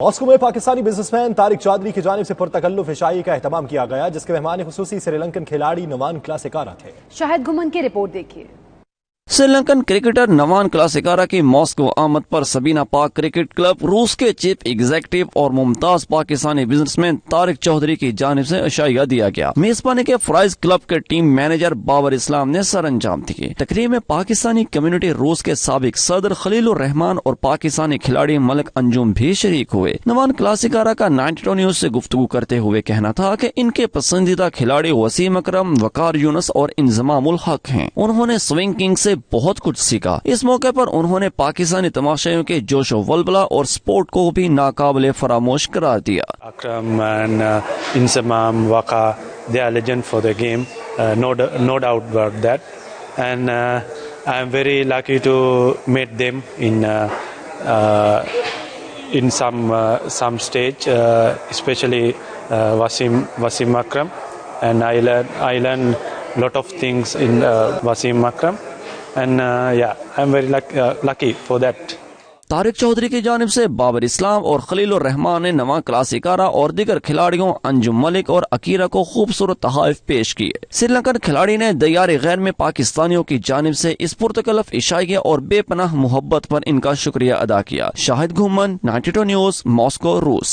Moscow میں Pakistani business man Tariq Chaudhry کی جانب سے پرتکلف عشائی کا اہتمام کیا گیا، جس کے مہمان خصوصی سری لنکن کھلاڑی نوان کلاسیکارا تھے۔ شاہد گھمن کی رپورٹ دیکھیے۔ سری لنکن کرکٹر نوان کلاسیکارا کی ماسکو آمد پر سبینہ پاک کرکٹ کلب روس کے چیف ایگزیکٹو اور ممتاز پاکستانی بزنس مین طارق چودھری کی جانب سے عشائیہ دیا گیا۔ میزبانی کے فرائض کلب کے ٹیم مینیجر بابر اسلام نے سر انجام دیے۔ تقریب میں پاکستانی کمیونٹی روس کے سابق صدر خلیل الرحمان اور پاکستانی کھلاڑی ملک انجم بھی شریک ہوئے۔ نوان کلاسیکارا کا 92 نیوز سے گفتگو کرتے ہوئے کہنا تھا کہ ان کے پسندیدہ کھلاڑی وسیم اکرم، وقار یونس اور انضمام الحق ہیں۔ انہوں نے سوئنگ کنگ سے بہت کچھ سیکھا۔ اس موقع پر انہوں نے پاکستانی تماشائیوں کے جوش و ولولہ اور سپورٹ کو بھی ناقابل فراموش قرار دیا۔ Akram and Insamam, Waka, they are legend for the game, no doubt about that. And I am very lucky to meet them in some stage, especially Wasim Akram, and I learned lot of things in Wasim Akram, and I am very lucky for that. Tariq Chaudhry کی جانب سے بابر اسلام اور خلیل الرحمان نے نوان کلاسیکارا اور دیگر کھلاڑیوں انجم ملک اور عکیرہ کو خوبصورت تحائف پیش کیے۔ سری لنکن کھلاڑی نے دیار غیر میں پاکستانیوں کی جانب سے اس پرتکلف عشائیہ اور بے پناہ محبت پر ان کا شکریہ ادا کیا۔ شاہد گھمن، 92 نیوز، ماسکو، روس۔